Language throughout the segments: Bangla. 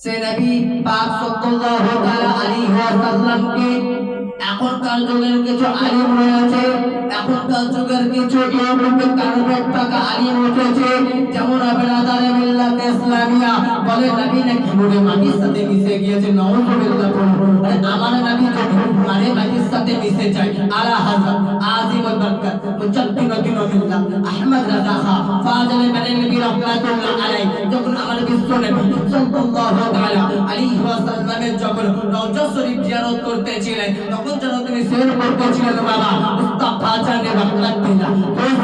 সে নবী পাক সাল্লাল্লাহু তাআলা আলাইহি ওয়াসাল্লামকে এখনকার যুগের কিছু আলিম রয়েছে, এখনকার যুগের কিছু ইউটিউবে কারণের টাকা আলিম উঠেছে, যেমন আবেরাদারে মিল্লাত ইসলামিয়া বলে নবী নাকি মরে মাটির সাথে মিশে গিয়েছে। নাউযুবিল্লাহ। আরে আমার নবী যদি মানে মাটির সাথে মিশে যায়, আলা হযরত আজিম বরকত মুজাদ্দিদুদ্দিন মিল্লাত আহমদ রাজা খা ফাজিল বেরেলভী রাহমাতুল্লাহ আলাইহি যখন আমার বিশ্ব নবী সাল্লাল্লাহু তাআলা আলাইহি ওয়াসাল্লামের যখন রওজা শরীফ জিয়ারত করতেছিলেন, তখন যেন তিনি শের করতেছিলেন, বাবা মুস্তাফা জানে রহমাতুল্লাহ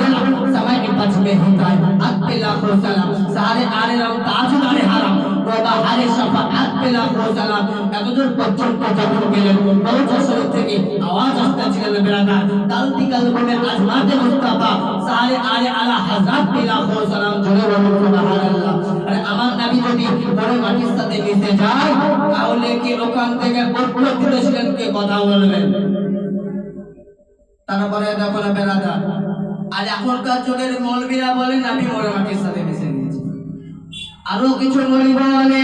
সালাম समय बच में हिदायत अत्ते लाखों सलाम सारे आने रम ताजुदारे हराम बाबा हारे शफाअत पे लाखों सलाम। এতদূর পর্যন্ত যখন গেলেন রওজা শরীফ থেকে আওয়াজ আসতেছিল, বেরাদার দালতি কলবে আজমাতে মুস্তাফা সারে আলে আলা হযরত पे लाखों सलाम জোরে বলুন সুবহানাল্লাহ। আরে আমার নবী যদি মরে মাটির সাথে মিশে যায়, তাহলে কি ওখান থেকে উত্তর দিতেছিলেন কে কথা বলবেন? তারপরে দেখো না বেরাদার, আর এখনকার যুগের মৌলবীরা বলেন আমি মরে মাটির সাথে মিশে গিয়েছি। আরো কিছু মৌলবী বলে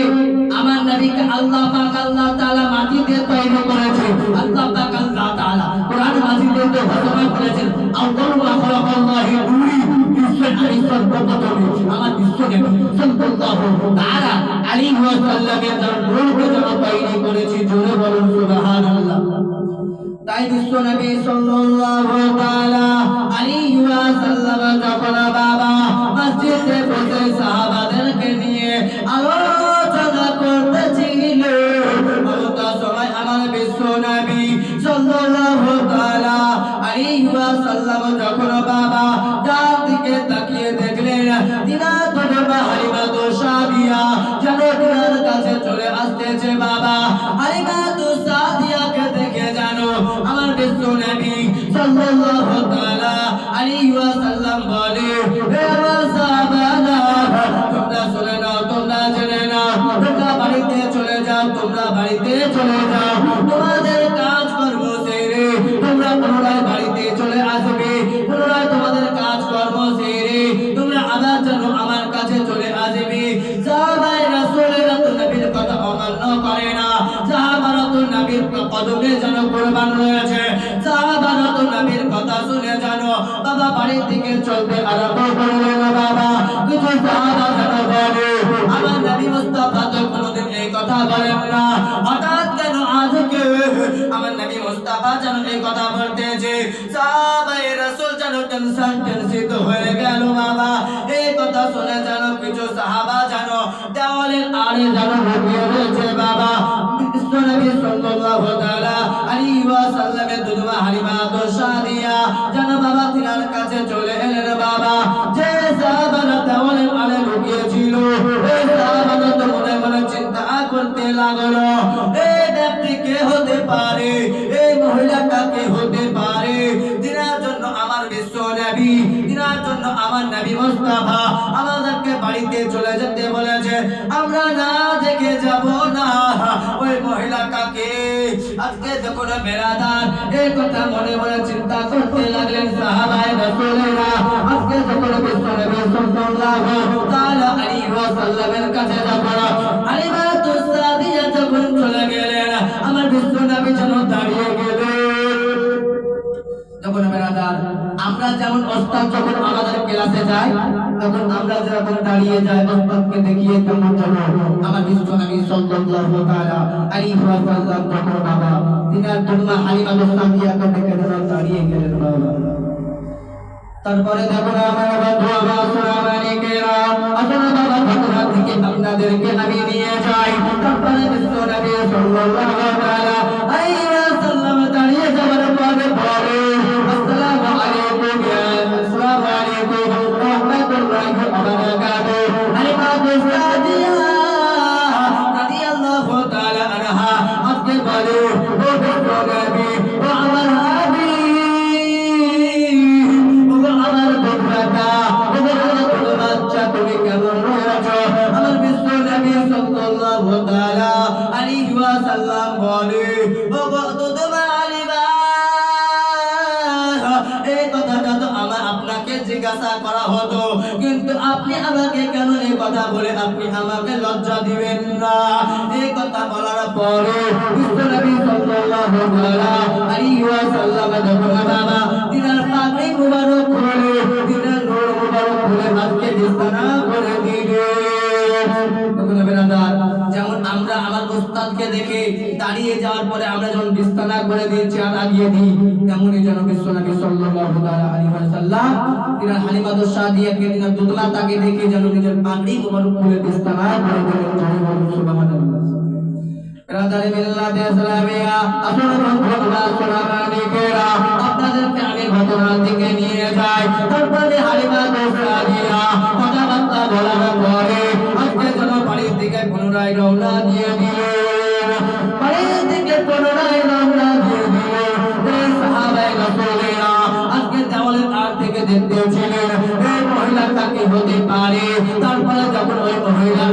আমার নবীকে আল্লাহ পাক আল্লাহ তাআলা মাটি দিয়ে তৈরি করেছে। আল্লাহ পাক আল্লাহ তাআলা কোরআন মাজিদে তো ঘোষণা করেছেন, আল্লাহু খালাকাল্লাহি নূরি ইসরাত বকতমি। আমার বিশ্ব নবী সাল্লাল্লাহু তাআলা আলাইহি ওয়াসাল্লামের নূরকে যেন তৈরি করেছে। জোরে বলুন সুবহানাল্লাহ। তাই বিশ্ব নবী সাল্লাল্লাহু তাআলা আলাইহি ওয়াসাল্লাম যখন বাবা মসজিদে বসে সাহাবাদেরকে নিয়ে আলোচনা করতেছিলেন, ওটা সময় আমার বিশ্ব নবী সাল্লাল্লাহু তাআলা আলাইহি ওয়াসাল্লাম যখন বাবা ডান দিকে তাকিয়ে দেখলেন, তিনা তোর হালিমা তো সাদিয়া যেন তিনার কাছে চলে আসতেছে। বাবা হালিমা তো সাদিয়াকে দেখে জানো আমার বিশ্ব নবী সাল্লাল্লাহু তাআলা আলাইহি ওয়াসাল্লাম বলে, হে আমার সাহাবারা তোমরা শুনে নাও, তোমরা জেনে নাও, তোমরা বাড়িতে চলে যাও, তোমরা বাড়িতে চলে যাও, তোমাদের কাজ কর্ম সেরে তোমরা পুনরায় বাড়িতে চলে আসবে, পুনরায় তোমাদের কাজ কর্ম সেরে তোমরা আবার যেন আমার কাছে চলে আসবে। সাহাবায়ে রাসূলেরা তো নবীর কথা অমান্য করে না, সাহাবারা তো নবীর কদমে যেন কুরবান রয়েছে, সাহাবারা তো নবীর কথা শুনে জানো বাবা বাড়ির দিকে চলতে আরম্ভ করলেন। বাবা কিছু সাহাবা যেন বলে আমার নবী মুস্তাফা তো কোনোদিন এই কথা বলেন না, হঠাৎ কেন আজকে আমার নবী মুস্তাফা যেন এই কথা বলতেছে। সাহাবায়ে রাসূল যেন টেনশন হয়ে গেল। বাবা এই কথা শুনে জানো কিছু সাহাবা জানো দেওয়ালের আড়ে যেন লুকিয়ে রয়েছে। বাবা বিশ্ব নবী সাল্লাল্লাহু তাআলা আলাইহি ওয়াসাল্লামের দুধমা হালিমা তো সাদিয়া যেন বাবা তিনার কাছে চলে এলেন। বাবা যে সাহাবারা দেওয়ালের আড়ে লুকিয়ে ছিল, এই সাহাবারা তো মনে মনে চিন্তা করতে লাগলো, এই ব্যক্তি কে হতে পারে, এই মহিলাটা কে হতে পারে, তিনার জন্য আমার বিশ্ব নবী, তিনার জন্য আমার নবী মুস্তাফা আমাদেরকে বাড়িতে চলে যেতে বলেছে, আমরা না দেখে যাব না ওই মহিলাটাকে। আজকে যখন বেরাদার এই কথা মনে মনে চিন্তা করতে লাগলেন সাহাবায়ে রাসূলেরা, আজকে যখন বিশ্ব নবী সাল্লাল্লাহু তাআলা আলাইহি ওয়াসাল্লামের কাছে যখন হালিমা তো সাদিয়া যখন চলে গেলেন, আমার বিশ্ব নবী যেন দাঁড়িয়ে গেলেন। যখন বেরাদার আমরা যেমন ওস্তাদ যখন আমাদের ক্লাসে যায় তখন আমরা যখন দাঁড়িয়ে যাই ওস্তাদকে দেখিয়ে তেমন যেন আমার বিশ্ব নবী সাল্লাল্লাহু তাআলা আলাইহি ওয়াসাল্লাম যখন বাবা তিনার দুধমা হালিমা তো সাদিয়াকে দেখে যেন দাঁড়িয়ে গেলেন। বাবা তারপরে দেখো আমার বন্ধু আমার সোনামানিকেরা, আসলে বাবা ঘটনা থেকে আপনাদেরকে আমি নিয়ে যাই। তারপরে বিশ্ব নবী সাল্লাল্লাহু তাআলা আলাইহি ওয়াসাল্লাম দাঁড়িয়ে যাওয়ার পরে বলে, আসসালামু আলাইকুম ইয়া আসসালামু আলাইকুম ওয়া রাহমাতুল্লাহি ওয়া বারাকাতুহু। হালিমা তো সাদিয়া রাদিয়াল্লাহু তাআলা আনহা আজকে বলে, ও বিশ্ব নবী ও আমার তুমি কেমন রয়েছো? আমার বিশ্ব নবী সাল্লাল্লাহু তাআলা আলাইহি ওয়াসাল্লাম বলে, ও তোমার হালিমা, এই কথাটা তো আমার আপনাকে জিজ্ঞাসা করা হতো, কিন্তু আপনি আমাকে কেন এই কথা বলে আপনি আমাকে লজ্জা দিবেন না? এই কথা বলার পরে বিশ্বনবী সাল্লাল্লাহু আলাইহি ওয়াসাল্লাম যখন বাবা তিনার পাগড়ি মুবারক খুলে তিনার নূর মুবারক খুলে আজকে বিছানা করে দিলেন। তখন বেরাদার যেমন আমরা আমার উস্তাদকে দেখে দাঁড়িয়ে যাওয়ার পরে আমরা যখন বিছানা করে দিই চেয়ার লাগিয়ে দিই, তেমনই যেন বিশ্বনবী সাল্লাল্লাহু আলাইহি ওয়াসাল্লাম তিনার হালিমাতুস সাদিয়াকে তিনার দুতলা তাকে দেখে যেন নিজের পাগড়ি মুবারক খুলে বিছানা করে দিলেন। সুবহানাল্লাহ। রাদারে মিল্লাতে ইসলামিয়া আসুন বন্ধুরা সোনামানিকেরা, আপনাদেরকে আমি ঘটনার দিকে নিয়ে যাই। তারপরে হালিমাতুস সাদিয়া কথাবার্তা বলার পরে আজকে যেন বাড়ির দিকে পুনরায় রওনা দিয়ে দিলেন। বাড়ির দিকে পুনরায় রওনা দিয়ে দিলেন। এই সাহাবায়ে রাসূলেরা আজকে দেওয়ালের আর থেকে দেখতেছিলেন এই মহিলা কাকে হতে পারে। তারপরে যখন ওই মহিলা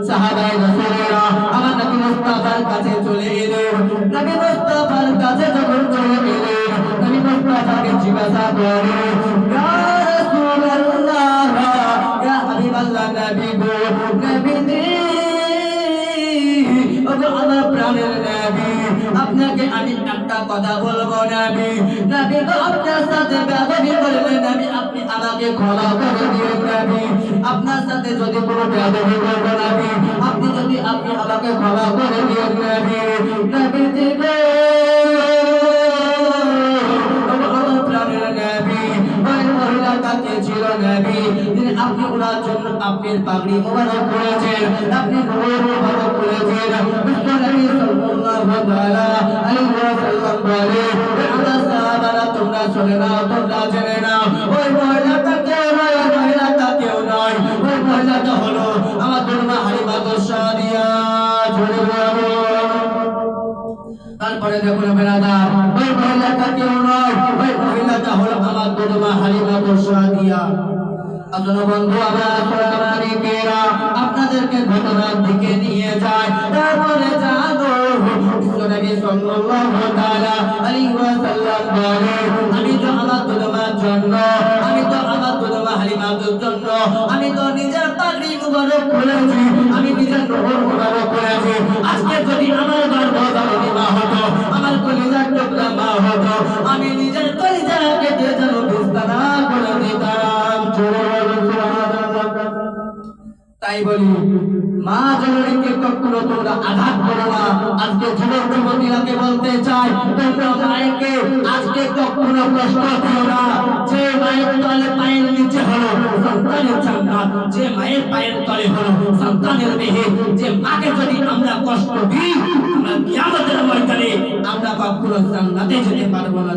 সাহাবায়ে রাসূলেরা আমার নবী মুস্তাফার কাছে চলে এলেন, নবী মুস্তাফার কাছে যখন চলে এলেন, নবী মুস্তাফাকে জিজ্ঞাসা করেন, ইয়া রাসূলুল্লাহ, ইয়া হাবিবাল্লাহ, নবী গো, নবীজি, ওগো আমার প্রাণের নবী, আপনাকে আমি একটা কথা বলবো নবী। নবী গো, আপনার সাথে বেয়াদবি করলে নবী আপনি আমাকে ক্ষমা করে দিন নবী। আপনার সাথে যদি কোনো বেয়াদবি করব নবী, আপনি আমাকে ক্ষমা করে দিন নবী। নবীজি গো, আমার প্রাণের নবী, ওই মহিলা কাকে ছিল নবী যিনি আপনি ওনার জন্য আপনার পাগড়ি মোবারক করেছেন, আপনি নূর মোবারক করেছেন। বিশ্বনবী সাল্লাল্লাহু আলাইহি ওয়াসাল্লাম বলে, আমরা সাহাবারা তোমরা শুনে নাও, তোমরা জেনে নাও, ওই মহিলাটা কেউ নয়, ওই মহিলাটা কেউ নয়, ওই মহিলাটা হলো আমাদের মা হালিমাতুস সাদিয়া। তারপরে দেখুন বেরাদার, ওই মহিলাটা কেউ নয়, ওই মহিলাটা হলো আমাদের মা হালিমাতুস সাদিয়া। আপনারা বন্ধু আমার সোনামানিকেরা, আপনাদেরকে ঘটনার দিকে নিয়ে যায়। তারপরে জানো বিশ্বনবী সাল্লাল্লাহু আলাইহি ওয়াসাল্লাম বলে, আমি তো আমার তোমার জন্য, আমি তো আমার তোমার হালিমাতুর জন্য, আমি তো নিজের পাগড়ি মুবারক খুলেছি, আমি নিজের নূর মুবারক খুলেছি। আজকে যদি আমার গর্ভধারিণী মা হতো, আমার কলিজার টুকরা মা হতো, আমি নিজের কলিজাকে দিয়ে যেন বিছানা করে দিতাম। তাই বলি মা জননীকে কখনো তোমরা আঘাত করো না। আজকে যুবক যুবতীরাকে বলতে চাই, তোমরা মায়েকে আজকে কখনো কষ্ট দিও না। যে মায়ের তলে পায়ের নিচে হলো সন্তানের জান্নাত, যে মায়ের পায়ের তলে হলো সন্তানের দেহে, যে মাকে যদি আমরা কষ্ট দিই, আমরা কিয়ামতের ময়দানে আমরা কখনো জান্নাতে যেতে পারবো না।